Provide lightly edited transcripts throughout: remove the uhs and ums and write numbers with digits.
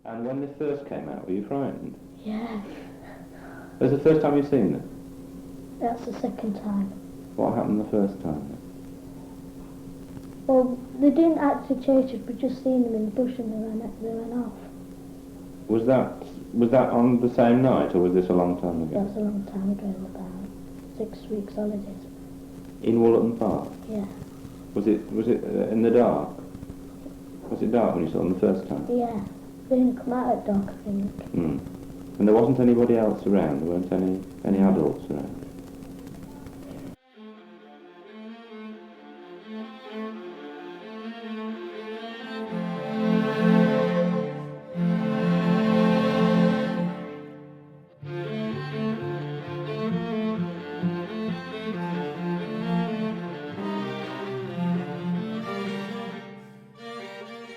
And when this first came out, were you frightened? Yeah. Was it the first time you've seen them? That's the second time. What happened the first time? Well, they didn't actually chase us, we just seen them in the bush and they went off. Was that on the same night, or was this a long time ago? That was a long time ago, about 6 weeks holidays. In Wollaton Park? Yeah. Was it in the dark? Was it dark when you saw them the first time? Yeah. They didn't come out at dark, I think. Mm. And there wasn't anybody else around? There weren't any adults around?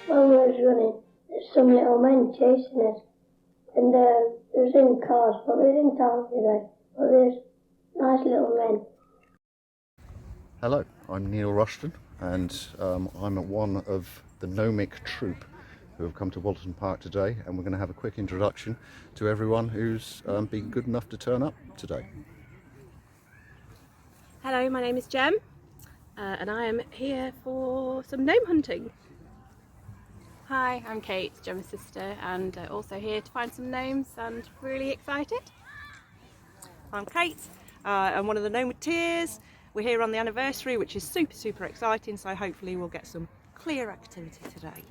When we was running, there's some little men chasing us. And they was in cars, but they didn't tell me that. But there's nice little men. Hello, I'm Neil Rushton, and I'm at one of the gnomic troupe who have come to Wollaton Park today, and we're going to have a quick introduction to everyone who's been good enough to turn up today. Hello, my name is Jem, and I am here for some gnome hunting. Hi, I'm Kate, Jem's sister, and also here to find some gnomes and really excited. I'm Kate, I'm one of the Gnometeers. We're here on the anniversary, which is super exciting, so hopefully we'll get some clear activity today.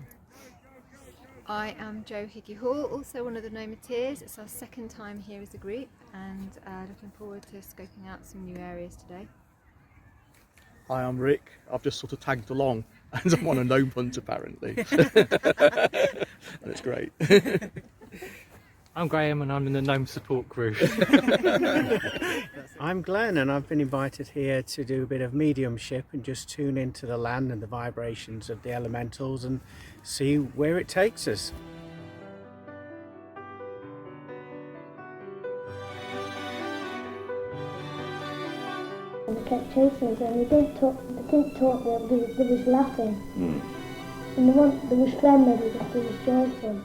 I am Jo Hickey-Hall, also one of the Gnometeers. It's our second time here as a group, and looking forward to scoping out some new areas today. Hi, I'm Rick. I've just sort of tagged along and I'm on a gnome hunt apparently. And it's great. I'm Graham and I'm in the gnome support crew. I'm Glenn and I've been invited here to do a bit of mediumship and just tune into the land and the vibrations of the elementals and see where it takes us. And they kept chasing us and they didn't talk, they was laughing. Mm. And they was friendly, they was joyful.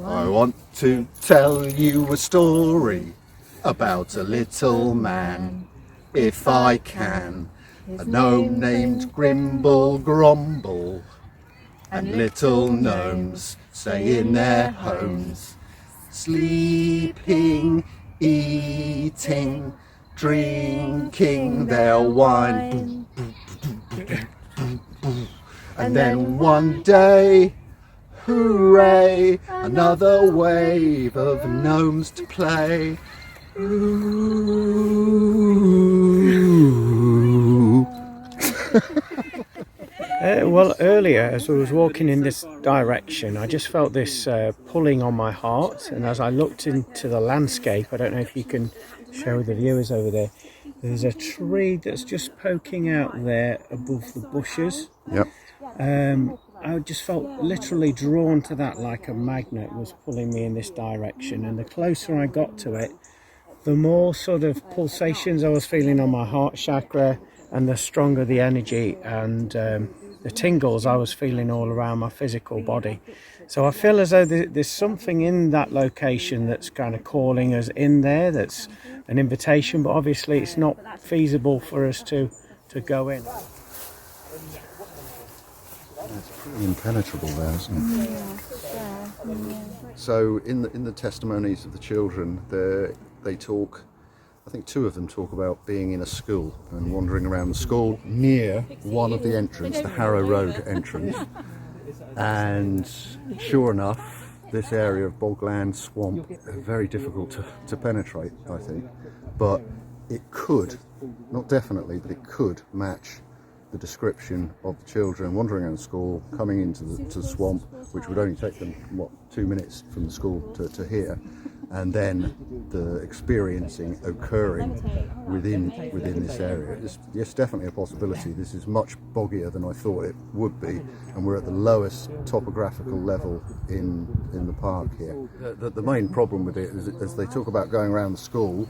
I want to tell you a story about a little man, if I can. A gnome named Grimble Grumble, and little gnomes stay in their homes, sleeping, eating, drinking their wine. And then one day, hooray, another wave of gnomes to play. Ooh. Well, earlier as I was walking in this direction, I just felt this pulling on my heart, and as I looked into the landscape, I don't know if you can show the viewers over there, there's a tree that's just poking out there above the bushes. Yep. I just felt literally drawn to that, like a magnet was pulling me in this direction, and the closer I got to it, the more sort of pulsations I was feeling on my heart chakra, and the stronger the energy and the tingles I was feeling all around my physical body. So I feel as though there's something in that location that's kind of calling us in there, that's an invitation, but obviously it's not feasible for us to go in. It's pretty impenetrable there, isn't it? Yeah. So in the testimonies of the children, they talk, I think two of them talk about being in a school and wandering around the school near one of the entrance, the Harrow Road entrance. And sure enough, this area of bogland swamp, very difficult to penetrate, I think. But it could, not definitely, but it could match the description of the children wandering around the school, coming into the swamp, which would only take them, 2 minutes from the school to here, and then the experiencing occurring within this area. Yes, definitely a possibility. This is much boggier than I thought it would be, and we're at the lowest topographical level in the park here. The main problem with it is, as they talk about going around the school,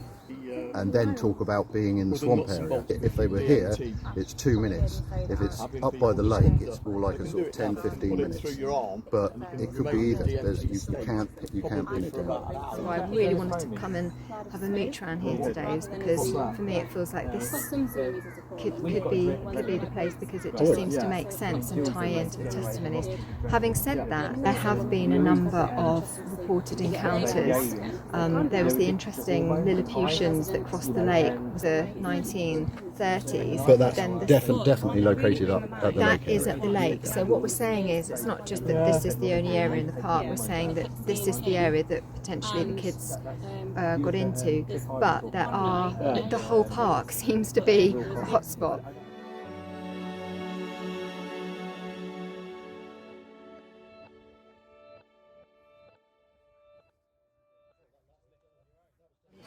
and then talk about being in the swamp area. If they were here, it's 2 minutes. If it's up by the lake, it's more like a sort of 10-15 minutes. But it could be either. You can't pin it down. So I really wanted to come and have a mooch around here today, is because for me it feels like this could be the place, because it just seems to make sense and tie into the testimonies. Having said that, there have been a number of reported encounters. There was the interesting Lilliputians that crossed the lake, was the 1930s. But that's definitely located up at the lake. That is at the lake. So what we're saying is, it's not just that this is the only area in the park. We're saying that this is the area that potentially the kids got into, but the whole park seems to be a hotspot.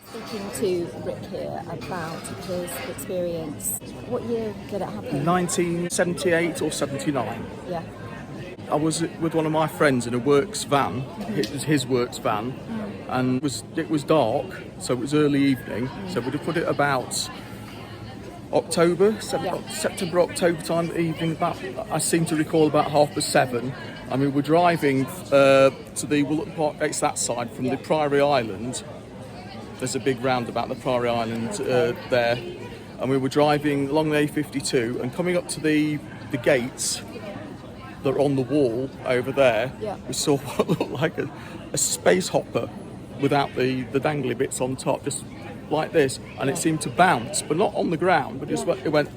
Speaking to Rick here about his experience. What year did it happen? 1978 or 79. Yeah. I was with one of my friends in a works van. It was his works van, and it was dark, so it was early evening. So we'd have put it about September, October time of the evening. About, I seem to recall, about 7:30. And we were driving to the Wollaton Park gates that side from the Priory Island. There's a big roundabout, the Priory Island there, and we were driving along the A52 and coming up to the gates that are on the wall over there. Yeah. We saw what looked like a space hopper without the dangly bits on top, just like this, and it seemed to bounce, but not on the ground, but it went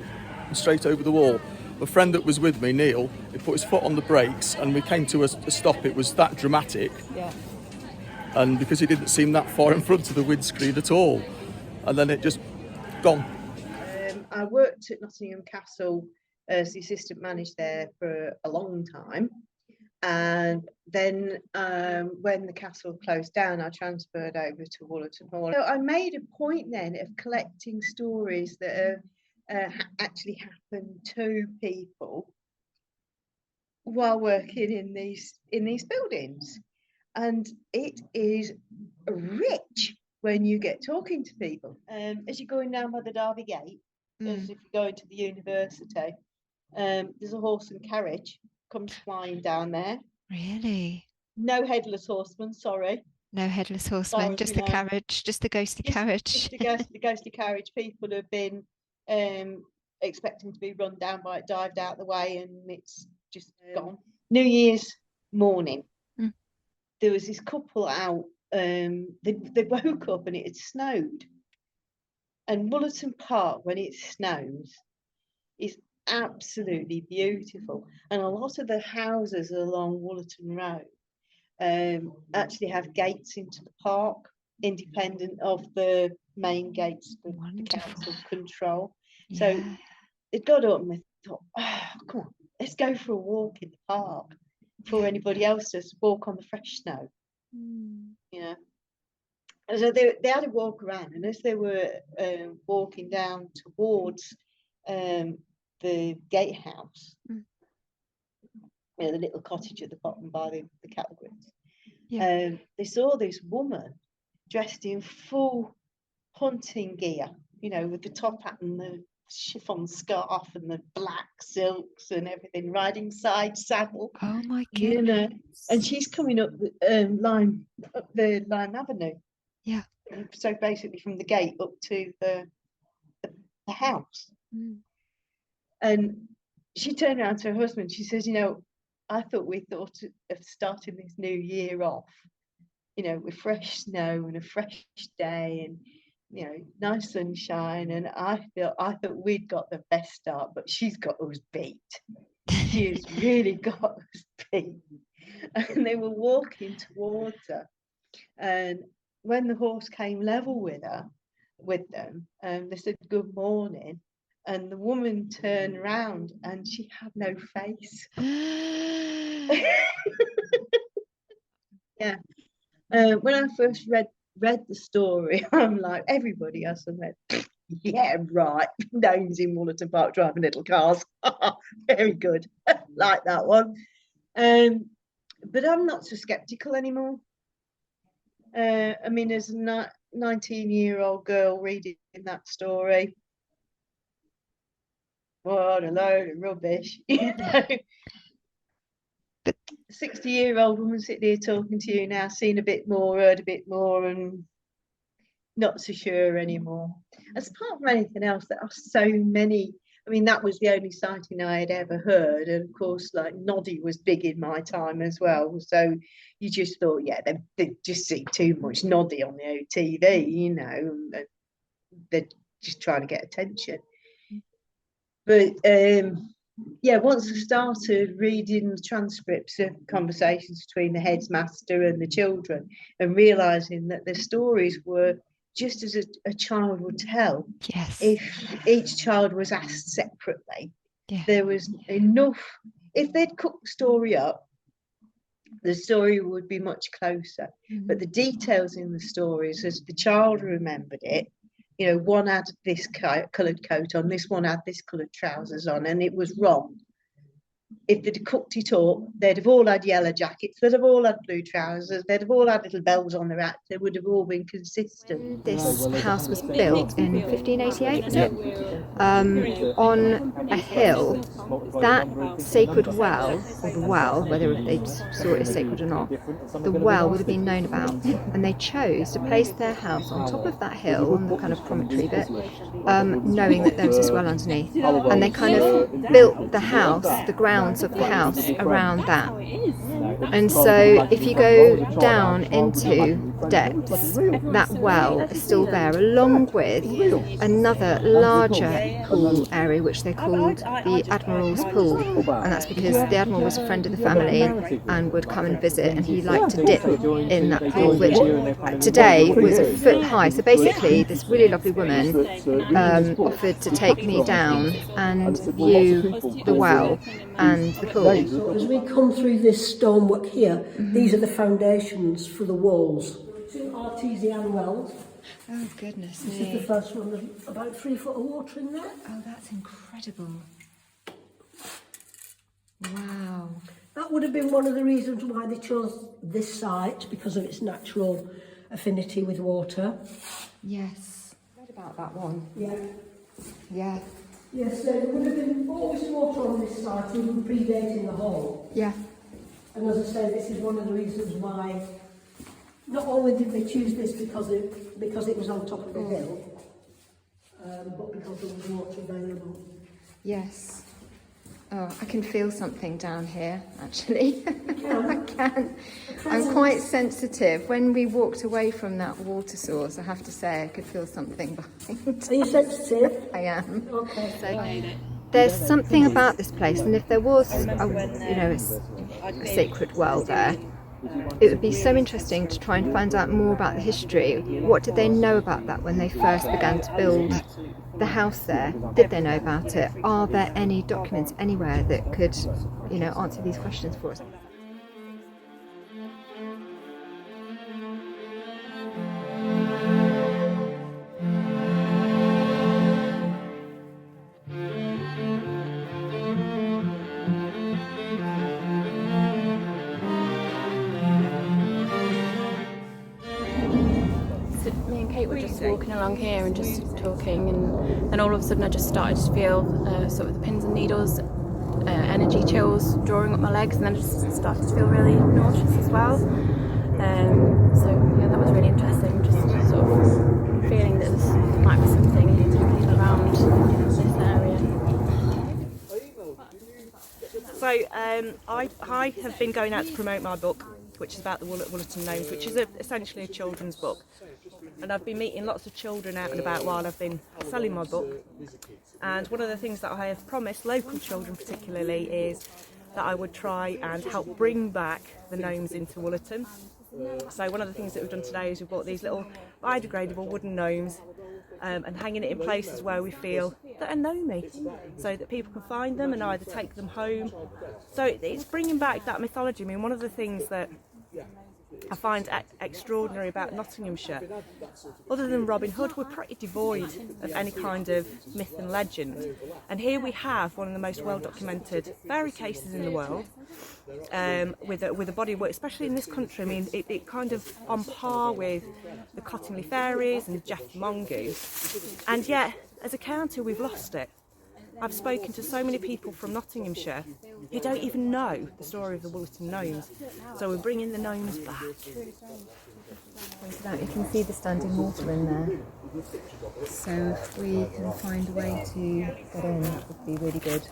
straight over the wall. A friend that was with me, Neil, he put his foot on the brakes and we came to a stop. It was that dramatic. Yeah. And because he didn't seem that far in front of the windscreen at all, and then it just gone. I worked at Nottingham Castle as the assistant manager there for a long time, and then when the castle closed down, I transferred over to Wollaton Hall. So I made a point then of collecting stories that have actually happened to people while working in these buildings. And it is rich when you get talking to people. As you're going down by the Derby Gate, as if you're going to the university, there's a horse and carriage comes flying down there. Really? No headless horseman, sorry. No headless horseman, just the carriage, just the ghostly carriage. Just the ghostly carriage. People have been expecting to be run down by it, dived out the way, and it's just gone. New Year's morning. There was this couple out, they woke up and it had snowed. And Wollaton Park, when it snows, is absolutely beautiful. And a lot of the houses along Wollaton Road actually have gates into the park, independent of the main gates that the council control. Yeah. So it got up and they thought, oh, come on, let's go for a walk in the park. For anybody else to walk on the fresh snow, you know. And so they had a walk around, and as they were walking down towards the gatehouse, you know, the little cottage at the bottom by the cattle grids, they saw this woman dressed in full hunting gear, you know, with the top hat and the chiffon scarf and the black silks and everything, riding side saddle. Oh my goodness! You know, and she's coming up the Lime Avenue. Yeah. So basically, from the gate up to the house. And she turned around to her husband. She says, "You know, I thought we thought of starting this new year off, you know, with fresh snow and a fresh day and." You know, nice sunshine, and I thought we'd got the best start, but she's got us beat. She's really got us beat. And they were walking towards her, and when the horse came level with them, they said good morning, and the woman turned around and she had no face. Yeah. When I first read the story, I'm like, everybody else went, yeah, right, gnomes in Wollaton Park driving little cars. Very good. Like that one. But I'm not so skeptical anymore. I mean, there's not 19-year-old girl reading that story. What a load of rubbish, you know. 60-year-old woman sitting here talking to you now, seen a bit more, heard a bit more, and not so sure anymore. As apart from anything else, there are so many. I mean, that was the only sighting I had ever heard, and of course, like Noddy was big in my time as well. So you just thought, yeah, they just see too much Noddy on the OTV, you know. They're just trying to get attention. But yeah, once I started reading the transcripts of conversations between the headmaster and the children, and realising that the stories were just as a child would tell. Yes. If each child was asked separately, yeah. there was enough. If they'd cooked the story up, the story would be much closer. Mm-hmm. But the details in the stories, as the child remembered it, you know, one had this coloured coat on, this one had this coloured trousers on, and it was wrong. If they'd cooked it up, they'd have all had yellow jackets, they'd have all had blue trousers, they'd have all had little bells on their hats, they would have all been consistent. This house was built in 1588, was it? On a hill. That sacred well, or the well, whether they saw it as sacred or not, the well would have been known about. And they chose to place their house on top of that hill, on the kind of promontory bit, knowing that there was this well underneath. And they kind of built the house, the grounds of the house around that. And so if you go down into depths, that well is still there, along with another larger pool area which they called the Admiral's Pool, and that's because the Admiral was a friend of the family and would come and visit, and he liked to dip in that pool, which today was a foot high. So basically this really lovely woman offered to take me down and view the well and the pool. As we come through this stonework here, these are the foundations for the walls. Two artesian wells. Oh goodness This me. is the first one. There's about 3 foot of water in there. Oh, that's incredible. Wow. That would have been one of the reasons why they chose this site, because of its natural affinity with water. Yes. I read about that one. Yeah. Yeah. Yes, so there would have been always water on this site, even predating the hall. Yeah. And as I say, this is one of the reasons why not only did they choose this because it was on top of the hill, but because there was water available. Yes. Oh, I can feel something down here, actually. I can. I'm quite sensitive. When we walked away from that water source, I have to say, I could feel something behind. Are you sensitive? I am. Okay. So, there's something about this place, and if there was, a sacred well there, it would be so interesting to try and find out more about the history. What did they know about that when they first began to build the house there? Did they know about it? Are there any documents anywhere that could, answer these questions for us? We're just walking along here and just talking, and then all of a sudden I just started to feel sort of the pins and needles, energy chills drawing up my legs, and then I just started to feel really nauseous as well. So yeah, that was really interesting, just sort of feeling that there might be something around this area. So I have been going out to promote my book, which is about the Wollaton Gnomes, which is essentially a children's book. And I've been meeting lots of children out and about while I've been selling my book. And one of the things that I have promised local children particularly is that I would try and help bring back the gnomes into Wollaton. So one of the things that we've done today is we've bought these little biodegradable wooden gnomes and hanging it in places where we feel that are gnomey, so that people can find them and either take them home. So it's bringing back that mythology. I mean, one of the things that I find extraordinary about Nottinghamshire. Other than Robin Hood, we're pretty devoid of any kind of myth and legend. And here we have one of the most well-documented fairy cases in the world, with a body of work, especially in this country. I mean, it kind of on par with the Cottingley Fairies and Jeff the Mongoose. And yet, as a county, we've lost it. I've spoken to so many people from Nottinghamshire who don't even know the story of the Wollaton Gnomes. So we're bringing the gnomes back. You can see the standing water in there. So if we can find a way to get in, that would be really good.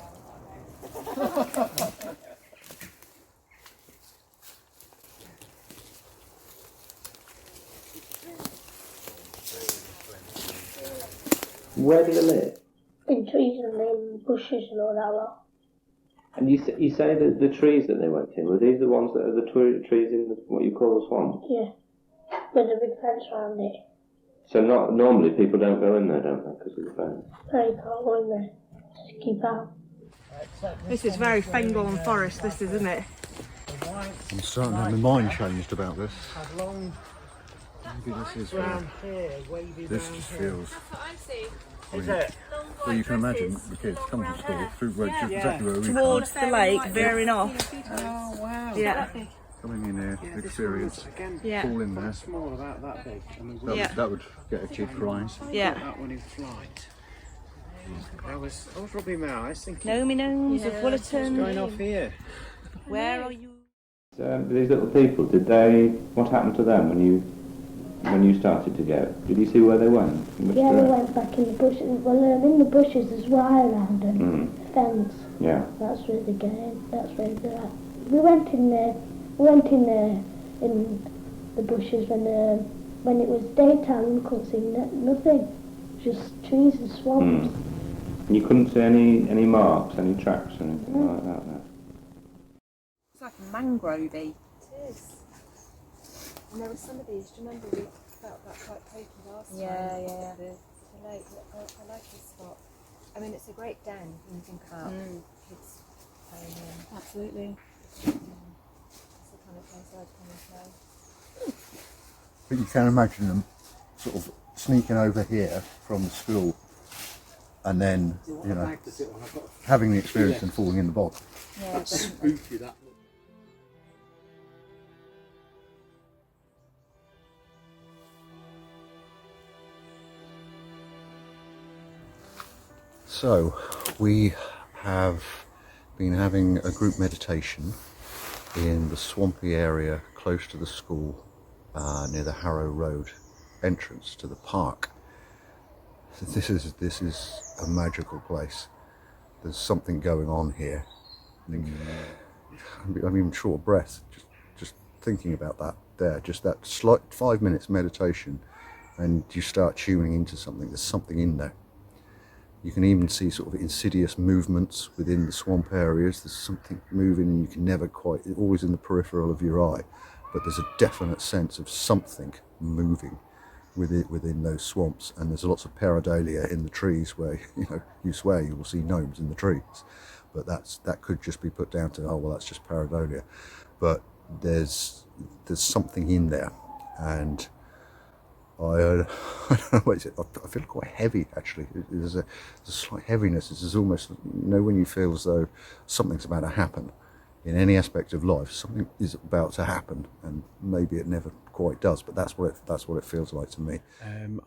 Where do they live? In trees and in bushes and all that lot. And you say that the trees that they went in, were these the ones that are the trees in what you call the swamp? Yeah. With a big fence around it. So normally people don't go in there, don't they, because of the fence? No, you can't go in there. Just keep out. This is very Fengal and Forest, this is, isn't it? I'm starting to have my mind changed about this. Maybe this is this just feels. I mean, well, you can imagine the kids come to school through exactly where we come. Towards the lake, veering off. Oh wow. Yeah. Coming in here, experience, fall in there. Small, about that big. That would get a kid crying. Yeah. That one in flight. I was rubbing my eyes thinking. Gnomes of Wollaton. What's going off here? Where are you? These little people, what happened to them when you started to go? Did you see where they went? Yeah, we went back in the bushes. Well, in the bushes there's wire around them. Fence. Yeah. That's where they're going. That's where they're at. We went in there in the bushes when it was daytime. We couldn't see nothing. Just trees and swamps. And you couldn't see any marks, any tracks, or anything like that there? It's like a mangrovey. It is. And there were some of these, do you remember we felt that quite pokey last time? Yeah. The lake. I like this spot. I mean, it's a great den when you think about kids playing in. Absolutely. It's the kind of place I'd come and play. But you can imagine them sort of sneaking over here from the school and then, having the experience and falling in the bog. Yeah, Spooky, that. So, we have been having a group meditation in the swampy area close to the school, near the Harrow Road entrance to the park. This is a magical place. There's something going on here. I'm even short of breath just thinking about that there. Just that slight 5 minutes meditation, and you start tuning into something. There's something in there. You can even see sort of insidious movements within the swamp areas. There's something moving and you can never quite, always in the peripheral of your eye, but there's a definite sense of something moving within those swamps. And there's lots of pareidolia in the trees where, you swear you will see gnomes in the trees. But that could just be put down to, oh, well, that's just pareidolia. But there's something in there. And I don't know what is it. I feel quite heavy, actually. There's a slight heaviness. It's almost, when you feel as though something's about to happen in any aspect of life. Something is about to happen, and maybe it never quite does. But that's what it feels like to me.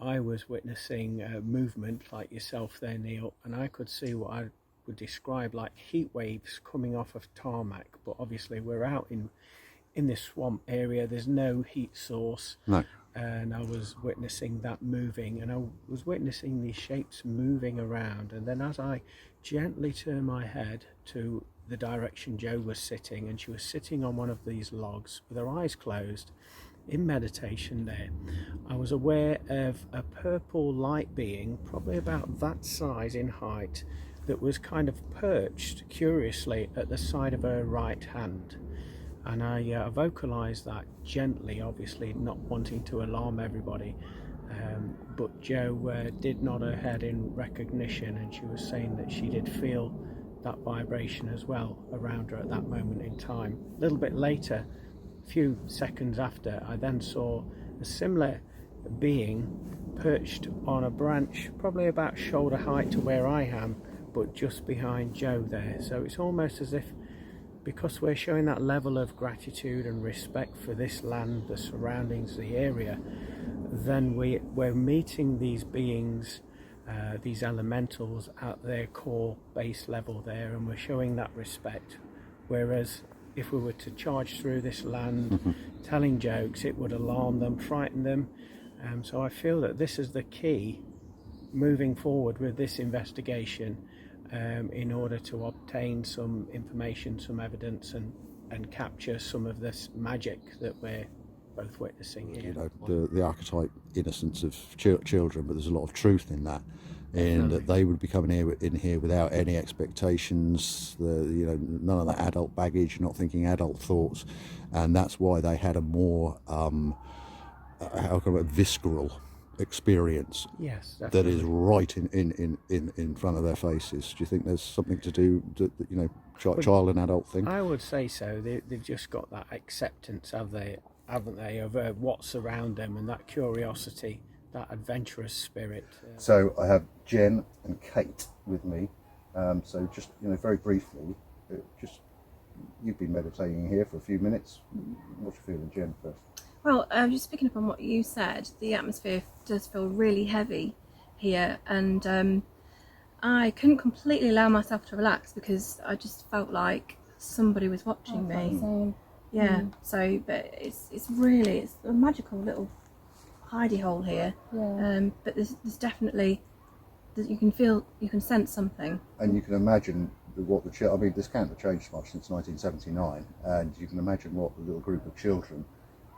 I was witnessing movement like yourself there, Neil, and I could see what I would describe like heat waves coming off of tarmac. But obviously, we're out in this swamp area. There's no heat source. No. And I was witnessing that moving, and I was witnessing these shapes moving around. And then as I gently turned my head to the direction Jo was sitting, and she was sitting on one of these logs with her eyes closed in meditation there, I was aware of a purple light being, probably about that size in height, that was kind of perched curiously at the side of her right hand. And I vocalised that gently, obviously not wanting to alarm everybody. But Jo did nod her head in recognition, and she was saying that she did feel that vibration as well around her at that moment in time. A little bit later, few seconds after, I then saw a similar being perched on a branch, probably about shoulder height to where I am, but just behind Jo there. So it's almost as if, because we're showing that level of gratitude and respect for this land, the surroundings, the area, then we're meeting these beings, these elementals at their core base level there, and we're showing that respect. Whereas if we were to charge through this land telling jokes, it would alarm them, frighten them. So I feel that this is the key moving forward with this investigation, in order to obtain some information, some evidence, and capture some of this magic that we're both witnessing here. You know, the archetype innocence of children, but there's a lot of truth in that. And that they would be coming in here without any expectations, none of that adult baggage, not thinking adult thoughts, and that's why they had a more visceral experience. Yes, that is right in front of their faces. Do you think there's something to do, child and adult thing? I would say so. They've just got that acceptance, haven't they, of what's around them, and that curiosity, that adventurous spirit. So I have Jen and Kate with me. So just very briefly, you've been meditating here for a few minutes. What's your feeling, Jen, first? Well, just picking up on what you said, the atmosphere does feel really heavy here, and I couldn't completely allow myself to relax because I just felt like somebody was watching me. Yeah. So, but it's a magical little hidey hole here. Yeah. But there's definitely, you can sense something. And you can imagine what this can't have changed much since 1979, and you can imagine what the little group of children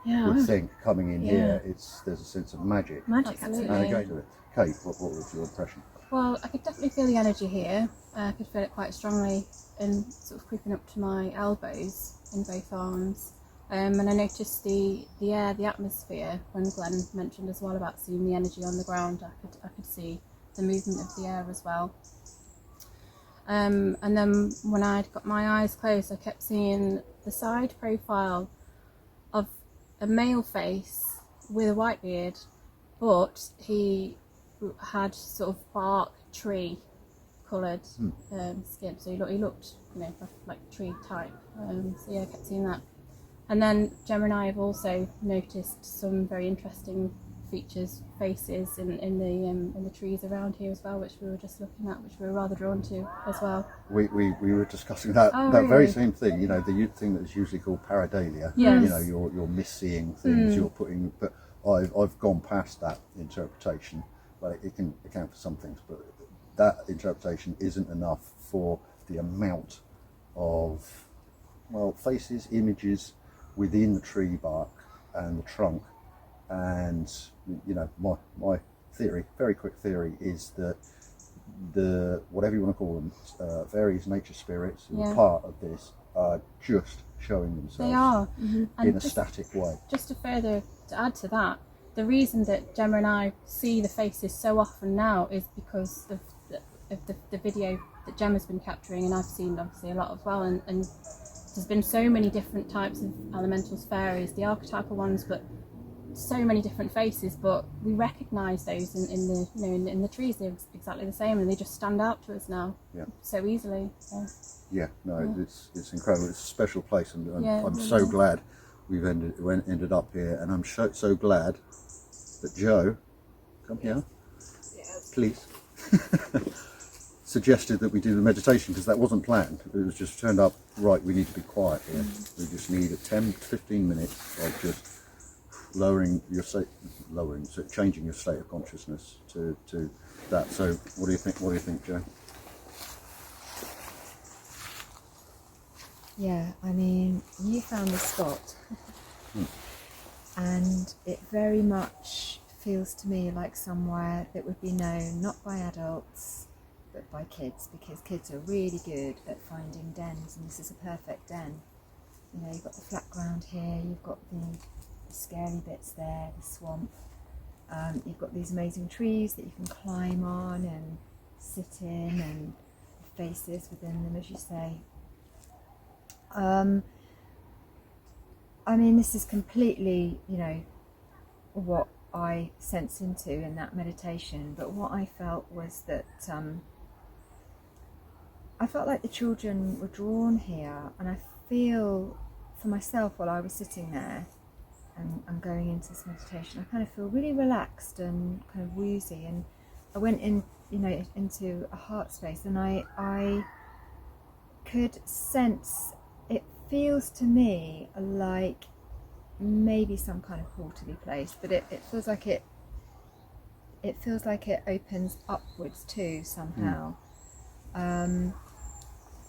would think coming in here. There's a sense of magic. Absolutely. And again, Kate, what was your impression? Well, I could definitely feel the energy here. I could feel it quite strongly and sort of creeping up to my elbows in both arms. And I noticed the air, the atmosphere, when Glenn mentioned as well about seeing the energy on the ground. I could see the movement of the air as well. And then when I'd got my eyes closed, I kept seeing the side profile of a male face with a white beard, but he had sort of bark tree coloured skin, so he looked like tree type. So yeah, I kept seeing that. And then Gemma and I have also noticed some very interesting faces in the trees around here as well, which we were just looking at, which we were rather drawn to as well. We were discussing that really? Very same thing. The thing that's usually called pareidolia. Yes. You're misseeing things. You're putting. But I've gone past that interpretation. But it can account for some things. But that interpretation isn't enough for the amount of faces, images within the tree bark and the trunk. And my theory, very quick theory, is that the whatever you want to call them, various nature spirits who are part of this are just showing themselves. They are in a static way. Just to add to that, the reason that Gemma and I see the faces so often now is because of the video that Gemma's been capturing, and I've seen obviously a lot as well. And there's been so many different types of elementals, fairies, the archetypal ones, but so many different faces, but we recognise those in the trees. They're exactly the same, and they just stand out to us now so easily. It's incredible. It's a special place, and I'm so glad we've ended up here, and I'm so glad that Jo, come here, please, suggested that we do the meditation, because that wasn't planned. It was just turned up, right, we need to be quiet here. We just need 10 to 15 minutes of just changing your state of consciousness to that. So what do you think, Jo? Yeah, I mean, you found the spot and it very much feels to me like somewhere that would be known not by adults but by kids, because kids are really good at finding dens, and this is a perfect den. You've got the flat ground here, you've got the scary bits there, the swamp, you've got these amazing trees that you can climb on and sit in, and faces within them, as you say. I mean, this is completely, you know, what I sensed into in that meditation, but what I felt was that I felt like the children were drawn here, and I feel for myself while I was sitting there and going into this meditation, I kind of feel really relaxed and kind of woozy, and I went in, you know, into a heart space, and I could sense, it feels to me like maybe some kind of portally place, but it feels like it feels like it opens upwards too somehow.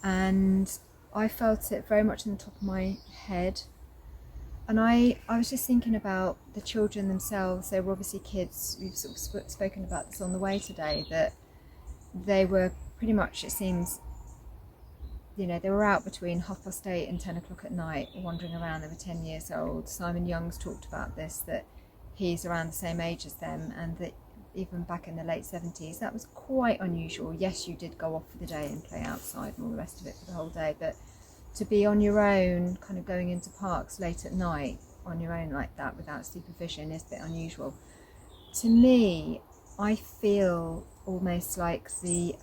And I felt it very much in the top of my head, and I was just thinking about the children themselves. They were obviously kids. We've sort of spoken about this on the way today, that they were pretty much, it seems, you know, they were out between 8:30 and 10 o'clock at night wandering around. They were 10 years old. Simon Young's talked about this, that he's around the same age as them, and that even back in the late 70s, that was quite unusual. Yes, you did go off for the day and play outside and all the rest of it for the whole day, but to be on your own, kind of going into parks late at night on your own like that without supervision is a bit unusual. To me, I feel almost like the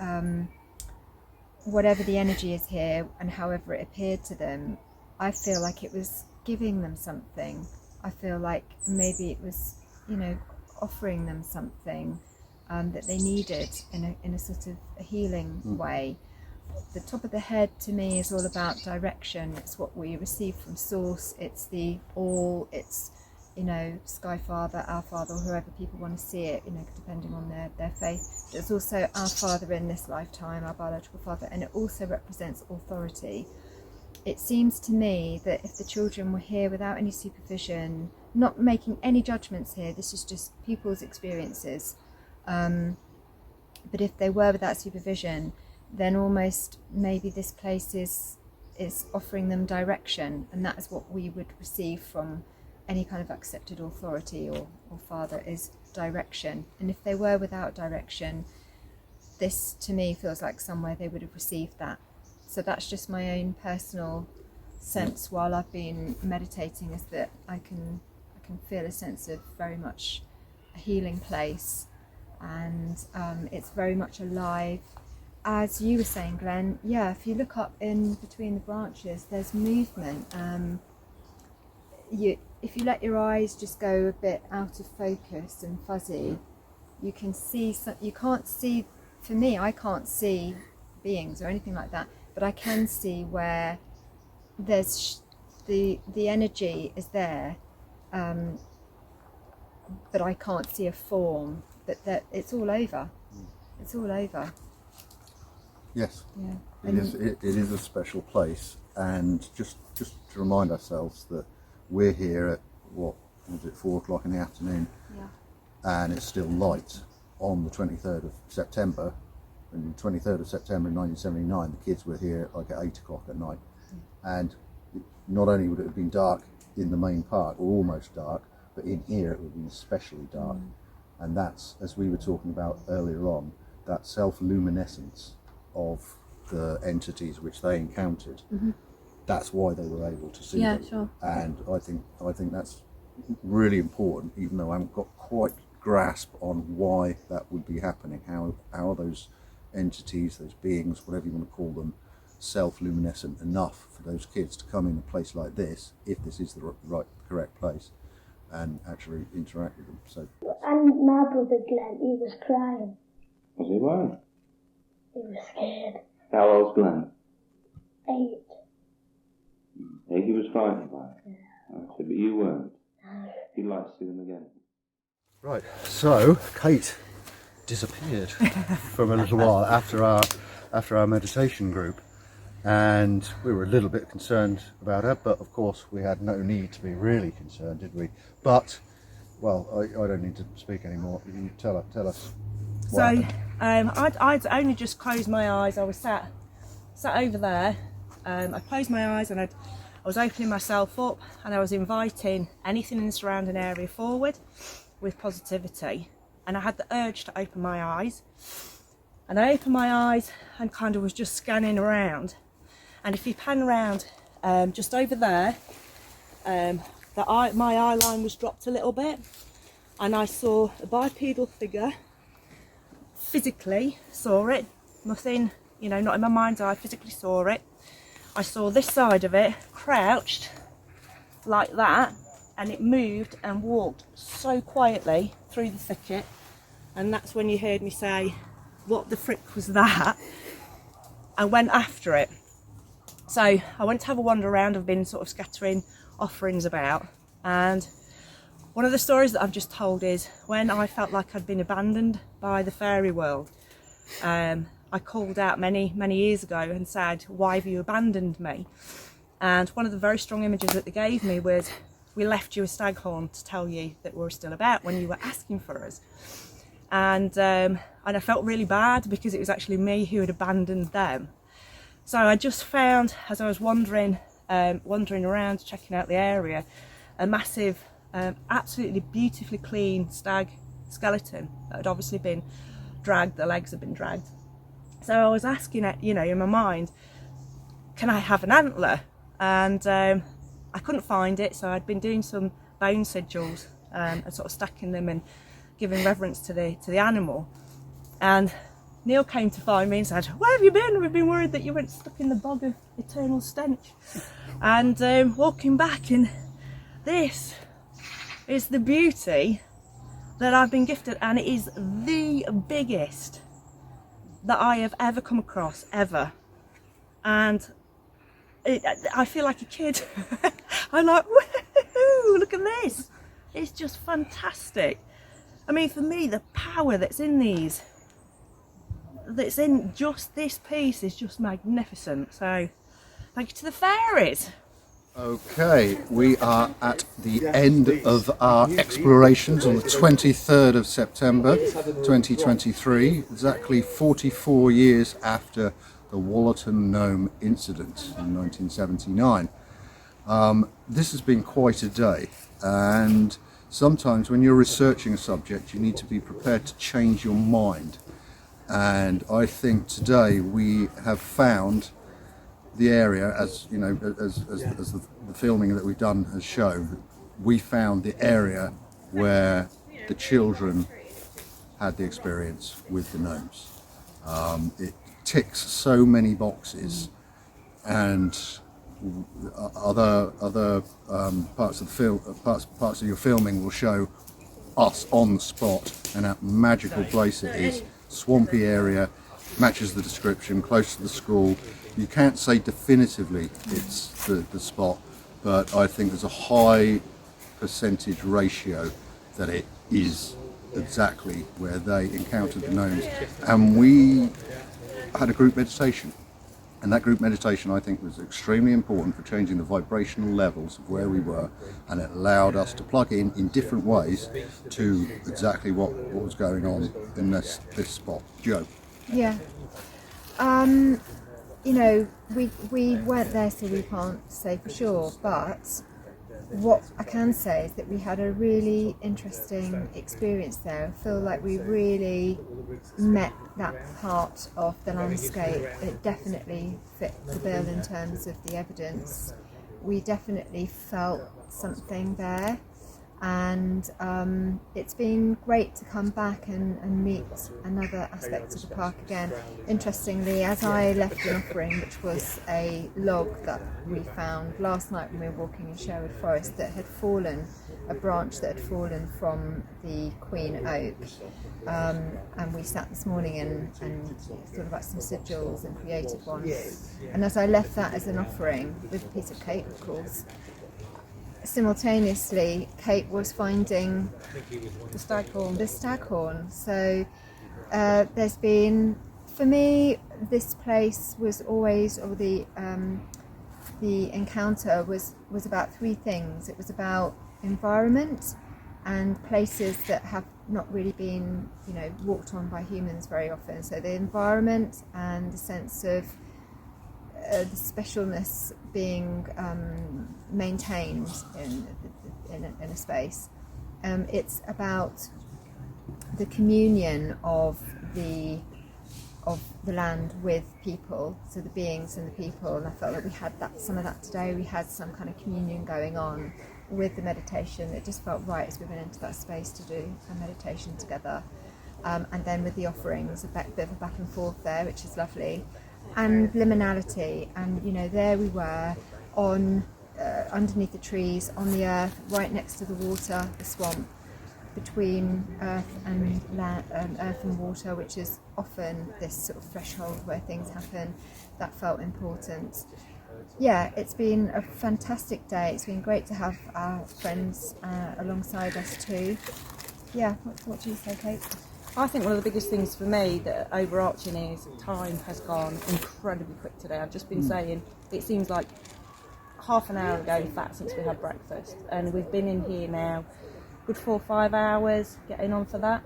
whatever the energy is here and however it appeared to them, I feel like it was giving them something. I feel like maybe it was, you know, offering them something that they needed in a sort of a healing way. The top of the head to me is all about direction. It's what we receive from source. It's the all. It's, you know, Sky Father, our Father, or whoever people want to see it, you know, depending on their faith. It's also our Father in this lifetime, our biological father, and it also represents authority. It seems to me that if the children were here without any supervision, not making any judgments here, this is just people's experiences, but if they were without supervision, then almost maybe this place is offering them direction, and that is what we would receive from any kind of accepted authority or father, is direction. And if they were without direction, this to me feels like somewhere they would have received that. So that's just my own personal sense while I've been meditating, is that I can feel a sense of very much a healing place, and it's very much alive. As you were saying, Glenn, yeah, if you look up in between the branches, there's movement. If you let your eyes just go a bit out of focus and fuzzy, you can see you can't see, for me, I can't see beings or anything like that, but I can see where there's the energy is there, but I can't see a form, but that it's all over. It's all over. Yes. Yeah. It is a special place, and just to remind ourselves that we're here at, what was it, 4 o'clock in the afternoon, and it's still light on the 23rd of September. And the 23rd of September 1979, the kids were here like at 8 o'clock at night, and not only would it have been dark in the main park, or almost dark, but in here it would have been especially dark. And that's, as we were talking about earlier on, that self-luminescence of the entities which they encountered. That's why they were able to see them. Sure. And I think that's really important, even though I haven't got quite grasp on why that would be happening. How are those entities, those beings, whatever you want to call them, self-luminescent enough for those kids to come in a place like this, if this is the correct place, and actually interact with them. So. And my brother Glenn, he was crying. Was he worried? He was scared. How old's Glenn? 8. He was frightened by it. Yeah. Okay, but you weren't. You'd like to see them again. Right, so Kate disappeared for a little while after our meditation group, and we were a little bit concerned about her, but of course we had no need to be really concerned, did we? But, well, I don't need to speak anymore. You tell us. So I'd only just closed my eyes. I was sat over there. I closed my eyes and I was opening myself up, and I was inviting anything in the surrounding area forward with positivity. And I had the urge to open my eyes, and I opened my eyes and kind of was just scanning around. And if you pan around just over there, my eye line was dropped a little bit, and I saw a bipedal figure. Physically saw it, nothing, you know, not in my mind's eye, physically saw it. I saw this side of it crouched like that, and it moved and walked so quietly through the thicket, and that's when you heard me say, what the frick was that? I went after it. So I went to have a wander around. I've been sort of scattering offerings about, and one of the stories that I've just told is when I felt like I'd been abandoned by the fairy world. I called out many years ago and said, why have you abandoned me? And one of the very strong images that they gave me was, we left you a staghorn to tell you that we're still about when you were asking for us. And I felt really bad because it was actually me who had abandoned them. So I just found, as I was wandering around, checking out the area, a massive, absolutely beautifully clean stag skeleton that had obviously been dragged, the legs had been dragged. So I was asking it, you know, in my mind, can I have an antler? And I couldn't find it, so I'd been doing some bone sigils and sort of stacking them and giving reverence to the animal. And Neil came to find me and said, where have you been? We've been worried that you went stuck in the bog of eternal stench. And walking back, and this is the beauty that I've been gifted, and it is the biggest that I have ever come across, ever. And I feel like a kid. I'm like, woohoo, look at this. It's just fantastic. I mean, for me, the power that's in these, that's in just this piece, is just magnificent. So thank you to the fairies. Okay, we are at the end of our explorations on the 23rd of September 2023, exactly 44 years after the Wollaton Gnome incident in 1979. This has been quite a day, and sometimes when you're researching a subject you need to be prepared to change your mind, and I think today we have found the area, as you know, as the filming that we've done has shown, we found the area where the children had the experience with the gnomes. It ticks so many boxes, and other parts of the film, parts of your filming will show us on the spot and how magical place it is. Swampy area, matches the description, close to the school. You can't say definitively it's the spot, but I think there's a high percentage ratio that it is exactly where they encountered the gnomes. And we had a group meditation, and that group meditation I think was extremely important for changing the vibrational levels of where we were, and it allowed us to plug in different ways to exactly what was going on in this spot. Jo? Yeah. You know, we weren't there, so we can't say for sure, but what I can say is that we had a really interesting experience there. I feel like we really met that part of the landscape. It definitely fit the bill in terms of the evidence. We definitely felt something there, and it's been great to come back and meet another aspect of the park again. Interestingly, as I left an offering, which was a log that we found last night when we were walking in Sherwood Forest, that had fallen, a branch that had fallen from the Queen Oak, and we sat this morning and thought about some sigils and created one. And as I left that as an offering, with a piece of cake of course, simultaneously Kate was finding the staghorn. So there's been, for me, this place was always, or the encounter was about three things. It was about environment and places that have not really been, you know, walked on by humans very often. So the environment and the sense of the specialness being maintained in a space. It's about the communion of the the land with people, so the beings and the people, and I felt like we had some of that today. We had some kind of communion going on with the meditation. It just felt right as we went into that space to do a meditation together, and then with the offerings, a bit of a back and forth there, which is lovely, and liminality. And there we were on underneath the trees, on the earth, right next to the water, the swamp, between earth and land, earth and water, which is often this sort of threshold where things happen. That felt important. Yeah, it's been a fantastic day. It's been great to have our friends alongside us too. Yeah, what do you say, Kate? I think one of the biggest things for me that overarching is time has gone incredibly quick today. I've just been saying, it seems like half an hour ago, in fact, since we had breakfast, and we've been in here now good 4 or 5 hours, getting on for that.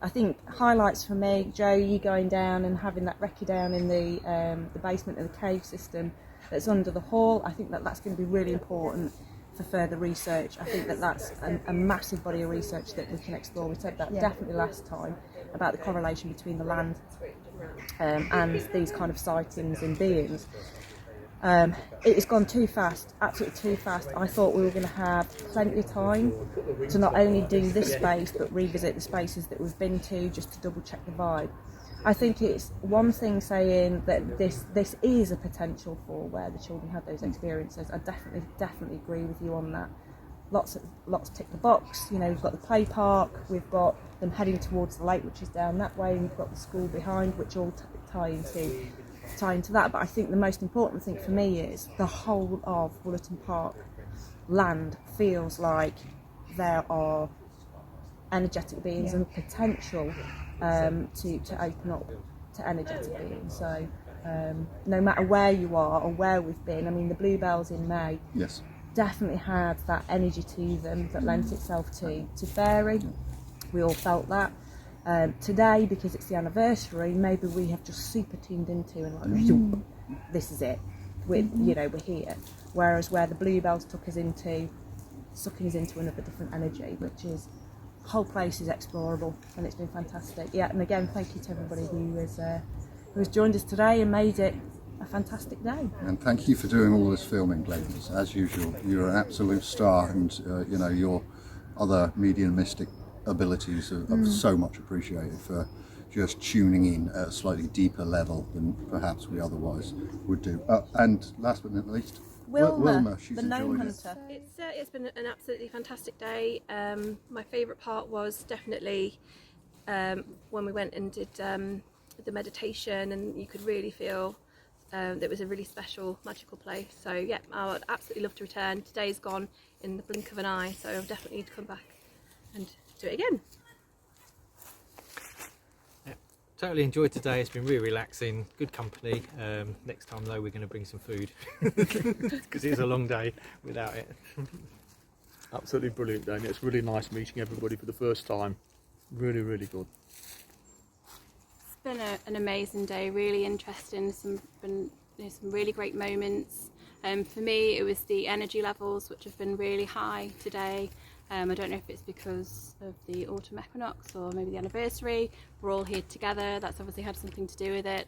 I think highlights for me, Jo, you going down and having that recce down in the basement of the cave system that's under the hall. I think that's going to be really important for further research. I think that's a massive body of research that we can explore. We said that definitely last time about the correlation between the land and these kind of sightings and beings. It's gone too fast, absolutely too fast. I thought we were going to have plenty of time to not only do this space but revisit the spaces that we've been to, just to double check the vibe. I think it's one thing saying that this is a potential for where the children had those experiences. I definitely agree with you on that. Lots tick the box. We've got the play park, we've got them heading towards the lake, which is down that way, and we've got the school behind, which all tie into that. But I think the most important thing for me is the whole of Wollaton Park land feels like there are energetic beings and potential to open up to energetic beings. So no matter where you are or where we've been, I mean the bluebells in May definitely had that energy to them that lent itself to fairy. We all felt that. Today, because it's the anniversary, maybe we have just super tuned into and this is it. We're here. Whereas where the bluebells took us into another different energy, which is the whole place is explorable, and it's been fantastic. Yeah, and again, thank you to everybody who has joined us today and made it a fantastic day. And thank you for doing all this filming, ladies. As usual, you're an absolute star, and your other mediumistic abilities are so much appreciated for just tuning in at a slightly deeper level than perhaps we otherwise would do. And last but not least, Wilma, she's the gnome enjoyed hunter. It's been an absolutely fantastic day. My favourite part was definitely when we went and did the meditation, and you could really feel that it was a really special, magical place. So yeah, I would absolutely love to return. Today's gone in the blink of an eye, so I definitely need to come back and do it again. Yeah, totally enjoyed today. It's been really relaxing, good company. Next time though, we're going to bring some food because it's a long day without it. Absolutely brilliant day, and it's really nice meeting everybody for the first time. Really, really good. It's been an amazing day, really interesting, some really great moments. For me, it was the energy levels which have been really high today. I don't know if it's because of the autumn equinox or maybe the anniversary. We're all here together. That's obviously had something to do with it.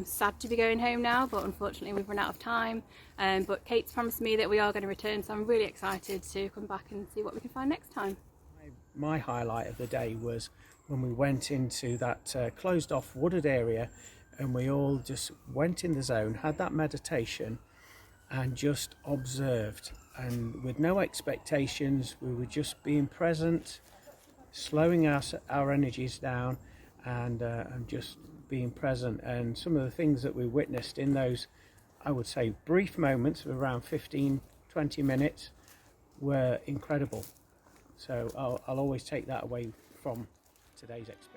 Sad to be going home now, but unfortunately we've run out of time. But Kate's promised me that we are going to return, so I'm really excited to come back and see what we can find next time. My highlight of the day was when we went into that closed off wooded area, and we all just went in the zone, had that meditation and just observed, and with no expectations. We were just being present, slowing our energies down, and just being present. And some of the things that we witnessed in those, I would say, brief moments of around 15-20 minutes were incredible. So I'll always take that away from today's experience.